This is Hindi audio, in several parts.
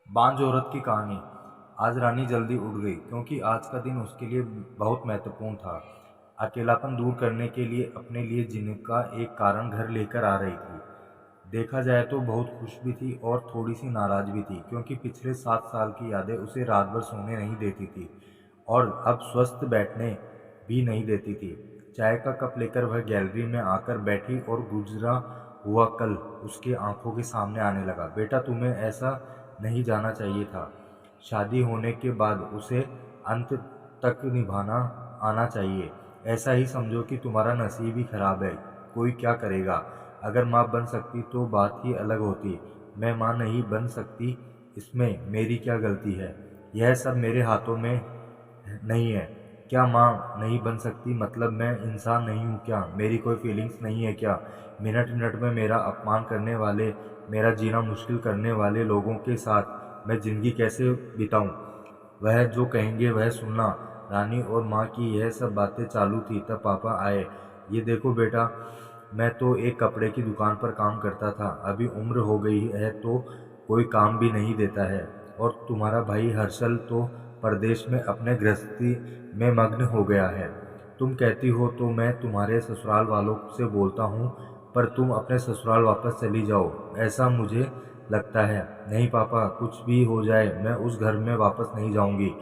बांझ औरत की कहानी। आज रानी जल्दी उठ गई क्योंकि आज का दिन उसके लिए बहुत महत्वपूर्ण था। अकेलापन दूर करने के लिए अपने लिए जीने का एक कारण घर लेकर आ रही थी। देखा जाए तो बहुत खुश भी थी और थोड़ी सी नाराज भी थी क्योंकि पिछले 7 साल की यादें उसे रात भर सोने नहीं देती थी और अब स्वस्थ बैठने भी नहीं देती थी। चाय का कप लेकर वह गैलरी में आकर बैठी और गुजरा हुआ कल उसके आंखों के सामने आने लगा। बेटा, तुम्हें ऐसा नहीं जाना चाहिए था। शादी होने के बाद उसे अंत तक निभाना आना चाहिए। ऐसा ही समझो कि तुम्हारा नसीब ही खराब है। कोई क्या करेगा। अगर माँ बन सकती तो बात ही अलग होती। मैं माँ नहीं बन सकती, इसमें मेरी क्या गलती है। यह सब मेरे हाथों में नहीं है। क्या माँ नहीं बन सकती मतलब मैं इंसान नहीं हूँ क्या? मेरी कोई फीलिंग्स नहीं है क्या? मिनट मिनट में मेरा अपमान करने वाले, मेरा जीना मुश्किल करने वाले लोगों के साथ मैं ज़िंदगी कैसे बिताऊं? वह जो कहेंगे वह सुनना। रानी और माँ की यह सब बातें चालू थी तब पापा आए। ये देखो बेटा, मैं तो एक कपड़े की दुकान पर काम करता था, अभी उम्र हो गई है तो कोई काम भी नहीं देता है। और तुम्हारा भाई हर्षल तो परदेश में अपने गृहस्थी में मग्न हो गया है। तुम कहती हो तो मैं तुम्हारे ससुराल वालों से बोलता हूँ, पर तुम अपने ससुराल वापस चली जाओ, ऐसा मुझे लगता है। नहीं पापा, कुछ भी हो जाए मैं उस घर में वापस नहीं जाऊंगी।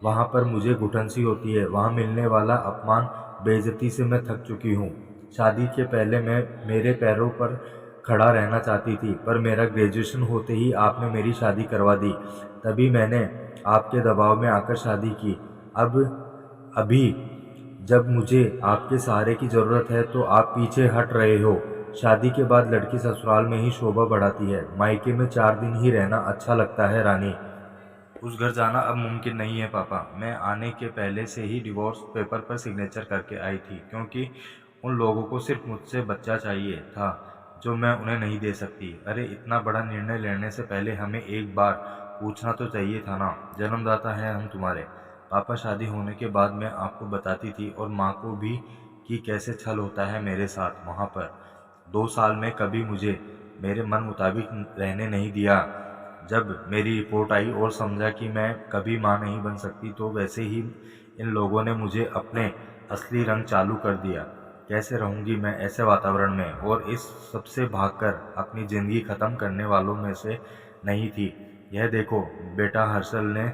वहाँ पर मुझे घुटन सी होती है। वहाँ मिलने वाला अपमान, बेइज्जती से मैं थक चुकी हूँ। शादी के पहले मैं मेरे पैरों पर खड़ा रहना चाहती थी, पर मेरा ग्रेजुएशन होते ही आपने मेरी शादी करवा दी। तभी मैंने आपके दबाव में आकर शादी की। अब अभी जब मुझे आपके सहारे की ज़रूरत है तो आप पीछे हट रहे हो। शादी के बाद लड़की ससुराल में ही शोभा बढ़ाती है। मायके में 4 दिन ही रहना अच्छा लगता है रानी। उस घर जाना अब मुमकिन नहीं है पापा। मैं आने के पहले से ही डिवोर्स पेपर पर सिग्नेचर करके आई थी क्योंकि उन लोगों को सिर्फ मुझसे बच्चा चाहिए था जो मैं उन्हें नहीं दे सकती। अरे, इतना बड़ा निर्णय लेने से पहले हमें एक बार पूछना तो चाहिए था ना। जन्मदाता हैं हम तुम्हारे। पापा, शादी होने के बाद मैं आपको बताती थी और माँ को भी कि कैसे छल होता है मेरे साथ वहाँ पर। 2 साल में कभी मुझे मेरे मन मुताबिक रहने नहीं दिया। जब मेरी रिपोर्ट आई और समझा कि मैं कभी माँ नहीं बन सकती तो वैसे ही इन लोगों ने मुझे अपने असली रंग चालू कर दिया। कैसे रहूंगी मैं ऐसे वातावरण में? और इस सबसे भागकर अपनी ज़िंदगी ख़त्म करने वालों में से नहीं थी। यह देखो बेटा, हर्षल ने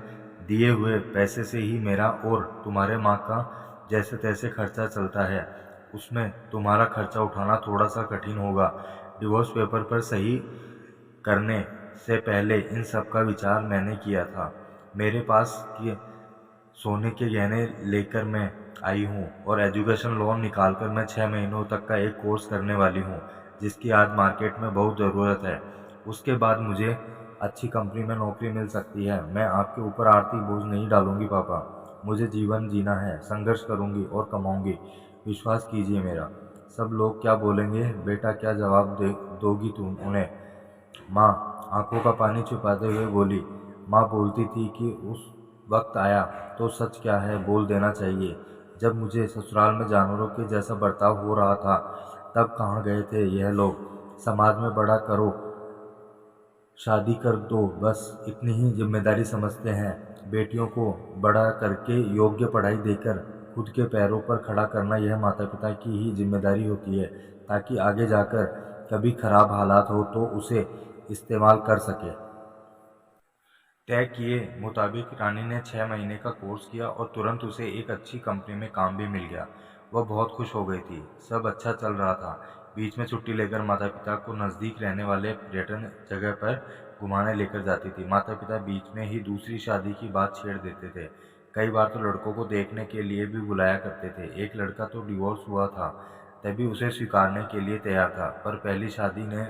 दिए हुए पैसे से ही मेरा और तुम्हारे माँ का जैसे तैसे खर्चा चलता है। उसमें तुम्हारा खर्चा उठाना थोड़ा सा कठिन होगा। डिवोर्स पेपर पर सही करने से पहले इन सब का विचार मैंने किया था। मेरे पास के सोने के गहने लेकर मैं आई हूँ और एजुकेशन लोन निकालकर मैं 6 महीनों तक का एक कोर्स करने वाली हूँ जिसकी आज मार्केट में बहुत ज़रूरत है। उसके बाद मुझे अच्छी कंपनी में नौकरी मिल सकती है। मैं आपके ऊपर आर्थिक बोझ नहीं डालूंगी पापा। मुझे जीवन जीना है, संघर्ष करूंगी और कमाऊंगी। विश्वास कीजिए मेरा। सब लोग क्या बोलेंगे बेटा, क्या जवाब दोगी तुम उन्हें? माँ आंखों का पानी छुपाते हुए बोली। माँ बोलती थी कि उस वक्त आया तो सच क्या है बोल देना चाहिए। जब मुझे ससुराल में जानवरों के जैसा बर्ताव हो रहा था तब कहाँ गए थे यह लोग? समाज में बड़ा करो, शादी कर दो, बस इतनी ही जिम्मेदारी समझते हैं। बेटियों को बड़ा करके योग्य पढ़ाई देकर खुद के पैरों पर खड़ा करना यह माता पिता की ही जिम्मेदारी होती है, ताकि आगे जाकर कभी खराब हालात हो तो उसे इस्तेमाल कर सके। तय किए मुताबिक रानी ने 6 महीने का कोर्स किया और तुरंत उसे एक अच्छी कंपनी में काम भी मिल गया। वह बहुत खुश हो गई थी। सब अच्छा चल रहा था। बीच में छुट्टी लेकर माता पिता को नज़दीक रहने वाले पर्यटन जगह पर घुमाने लेकर जाती थी। माता पिता बीच में ही दूसरी शादी की बात छेड़ देते थे। कई बार तो लड़कों को देखने के लिए भी बुलाया करते थे। एक लड़का तो डिवोर्स हुआ था तभी उसे स्वीकारने के लिए तैयार था, पर पहली शादी ने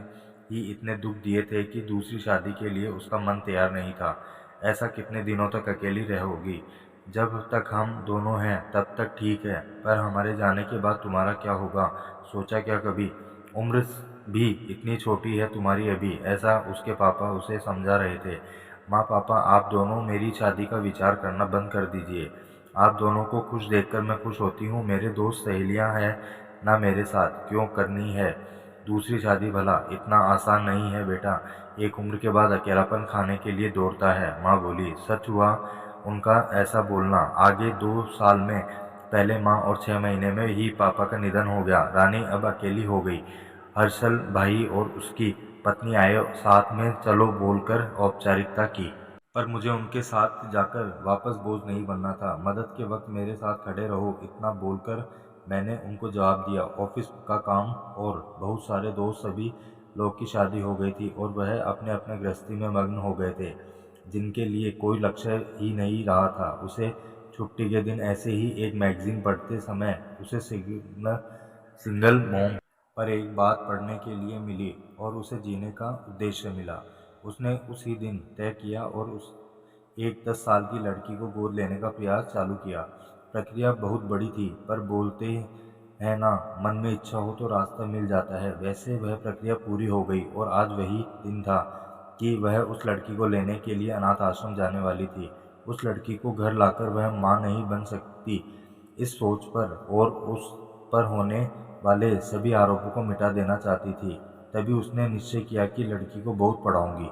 ही इतने दुख दिए थे कि दूसरी शादी के लिए उसका मन तैयार नहीं था। ऐसा कितने दिनों तक अकेली रहोगी? जब तक हम दोनों हैं तब तक ठीक है, पर हमारे जाने के बाद तुम्हारा क्या होगा? सोचा क्या कभी? उम्र भी इतनी छोटी है तुम्हारी अभी, ऐसा उसके पापा उसे समझा रहे थे। माँ पापा, आप दोनों मेरी शादी का विचार करना बंद कर दीजिए। आप दोनों को खुश देखकर मैं खुश होती हूँ। मेरे दोस्त सहेलियाँ हैं ना मेरे साथ, क्यों करनी है? दूसरी शादी भला इतना आसान नहीं है बेटा, एक उम्र के बाद अकेलापन खाने के लिए दौड़ता है। माँ बोली। सच हुआ उनका ऐसा बोलना। आगे 2 साल में पहले माँ और 6 महीने में ही पापा का निधन हो गया। रानी अब अकेली हो गई। हर्षल भाई और उसकी पत्नी आए, साथ में चलो बोलकर औपचारिकता की। पर मुझे उनके साथ जाकर वापस बोझ नहीं बनना था। मदद के वक्त मेरे साथ खड़े रहो, इतना बोलकर मैंने उनको जवाब दिया। ऑफिस का काम और बहुत सारे दोस्त, सभी लोग की शादी हो गई थी और वह अपने अपने गृहस्थी में मग्न हो गए थे, जिनके लिए कोई लक्ष्य ही नहीं रहा था। उसे छुट्टी के दिन ऐसे ही एक मैगजीन पढ़ते समय उसे सिंगल मोम पर एक बात पढ़ने के लिए मिली और उसे जीने का उद्देश्य मिला। उसने उसी दिन तय किया और उस एक 10 साल की लड़की को गोद लेने का प्रयास चालू किया। प्रक्रिया बहुत बड़ी थी, पर बोलते हैं ना, मन में इच्छा हो तो रास्ता मिल जाता है। वैसे वह प्रक्रिया पूरी हो गई और आज वही दिन था कि वह उस लड़की को लेने के लिए अनाथ आश्रम जाने वाली थी। उस लड़की को घर लाकर वह माँ नहीं बन सकती, इस सोच पर और उस पर होने वाले सभी आरोपों को मिटा देना चाहती थी। तभी उसने निश्चय किया कि लड़की को बहुत पढ़ाऊंगी।